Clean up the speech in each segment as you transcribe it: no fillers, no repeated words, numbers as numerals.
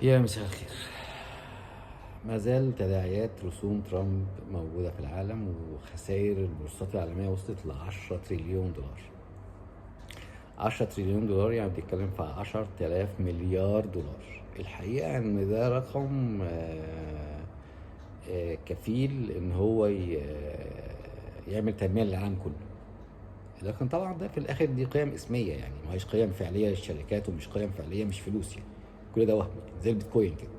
يا مساء الخير. ما زال تداعيات رسوم ترامب موجودة في العالم، وخسائر البورصات العالمية وصلت ل10 تريليون دولار. 10 تريليون دولار يعني بتتكلم في 10,000 مليار دولار. الحقيقة إن ده رقم كفيل إن هو يعمل تنمية للعالم كله. لكن طبعا ده في الآخر دي قيم اسمية، يعني ما هيش قيم فعلية للشركات، ومش قيم فعلية، مش فلوس يعني. كل ده وهم زي البيتكوين كده.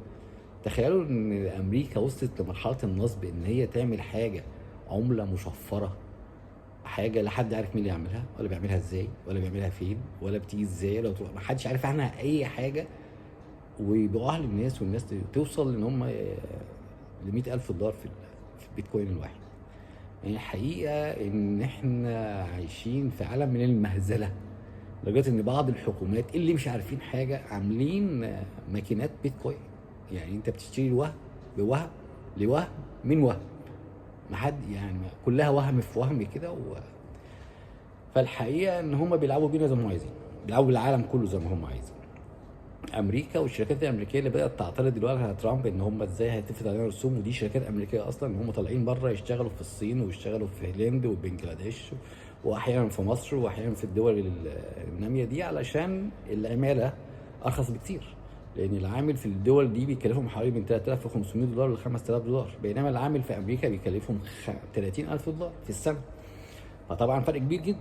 تخيلوا ان امريكا وصلت لمرحله النصب، ان هي تعمل حاجه عمله مشفره، حاجه لا حد عارف مين اللي يعملها، ولا بيعملها ازاي، ولا بيعملها فين، ولا بتيجي ازاي، ولا بتروح، ما حدش عارف عنها اي حاجه، ويبيعوها للناس، والناس توصل ان هم ل $100,000 في البيتكوين الواحد. يعني الحقيقه ان احنا عايشين في عالم من المهزله، لدرجه ان بعض الحكومات اللي مش عارفين حاجه عاملين ماكينات بيتكوين. يعني انت بتشتري الوهم بوهم لوهم من وهم، ما حد يعني كلها وهم في وهم كده فالحقيقه ان هم بيلعبوا بينا زي ما هم عايزين، بيلعبوا بالعالم كله زي ما هم عايزين. امريكا والشركات الامريكيه اللي بدات تعترض دلوقتي على ترامب ان هم ازاي هيتفرض علينا رسوم، ودي شركات امريكيه اصلا، ان هم طالعين بره يشتغلوا في الصين ويشتغلوا في الهند وبنجلاديش، واحيانا في مصر، واحيانا في الدول الناميه دي، علشان العماله ارخص بكتير. لان العامل في الدول دي بيكلفهم حوالي من $3,500 ل $5,000، بينما العامل في امريكا بيكلفهم $30,000 في السنه. فطبعا فرق كبير جدا.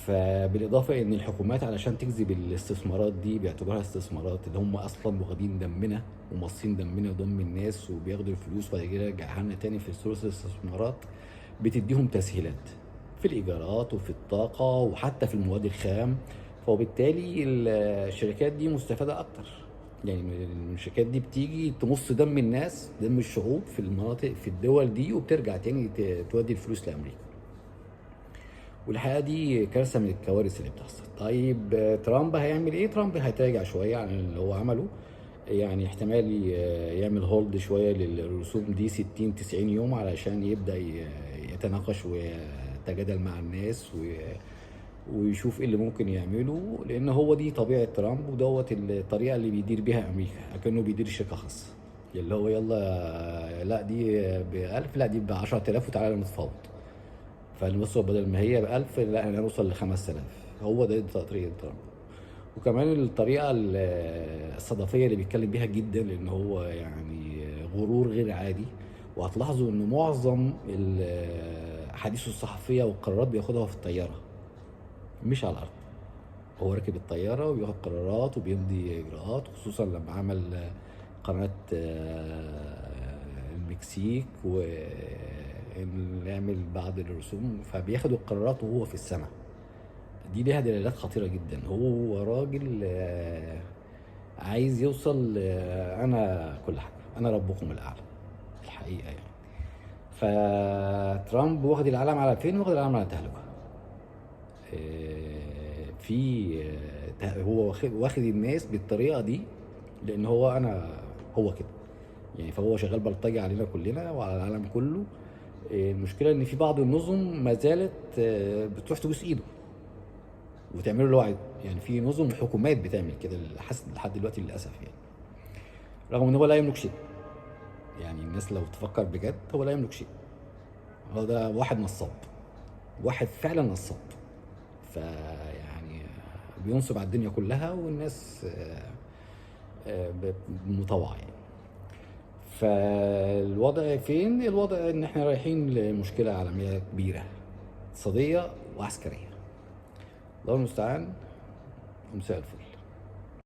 فبالاضافه ان الحكومات علشان تجذب الاستثمارات دي، باعتبارها استثمارات اللي هم اصلا واخدين دمنا ومصين دمنا ودم الناس، وبياخدوا الفلوس وبعد كده يرجعها لنا تاني في صوره الاستثمارات، بتديهم تسهيلات في الايجارات وفي الطاقه وحتى في المواد الخام. فوبالتالي الشركات دي مستفاده اكتر. يعني الشركات دي بتيجي تمص دم الناس، دم الشعوب في المناطق في الدول دي، وبترجع تاني تودي الفلوس لامريكا. والحقيقه دي كارثه من الكوارث اللي بتحصل. طيب ترامب هيعمل ايه؟ ترامب هيتراجع شويه عن اللي هو عمله. يعني احتمال يعمل هولد شويه للرسوم دي 60 90 يوم، علشان يبدا يتناقش ويتجادل مع الناس ويشوف ايه اللي ممكن يعمله، لان هو دي طبيعه ترامب، ودوت الطريقه اللي بيدير بيها امريكا، اكنه بيدير شركه خاصه. اللي هو يلا لا دي ب1000، لا دي ب10,000، وتعالى نتفاوض. فالنص بدل ما هي ب1000، لا احنا نوصل ل5000. هو ده طريقة ترامب. وكمان الطريقة الصدفية اللي بيتكلم بيها جدا، لأن هو يعني غرور غير عادي. وهتلاحظوا إن معظم أحاديثه الصحفية والقرارات بياخدها في الطيارة، مش على الأرض. هو راكب الطيارة وبياخد قرارات وبيمضي إجراءات، خصوصا لما عمل قناة المكسيك، ونعمل بعض الرسوم، فبياخد القرارات وهو في السماء. دي ليها دلالات خطيرة جدا. هو راجل عايز يوصل أنا كل حاجة، أنا ربكم الأعلى الحقيقة يعني. فترامب واخد العالم على فين؟ واخد العالم على تهلكة. في هو واخد الناس بالطريقه دي، لان هو هو كده يعني. فهو شغال بلطجي علينا كلنا وعلى العالم كله. المشكله ان في بعض النظم ما زالت بتروح تبوس ايده وتعمله اللي هو عايزه. يعني في نظم وحكومات بتعمل كده لحد دلوقتي للاسف يعني، رغم ان هو لا يملك شيء. يعني الناس لو تفكر بجد، هو لا يملك شيء. هو ده واحد نصاب، واحد فعلا نصاب. فيعني بينصب على الدنيا كلها، والناس مطوعة يعني. فالوضع فين؟ الوضع ان احنا رايحين لمشكلة عالمية كبيرة، اقتصادية وعسكرية. الله المستعان. ومساء الفل.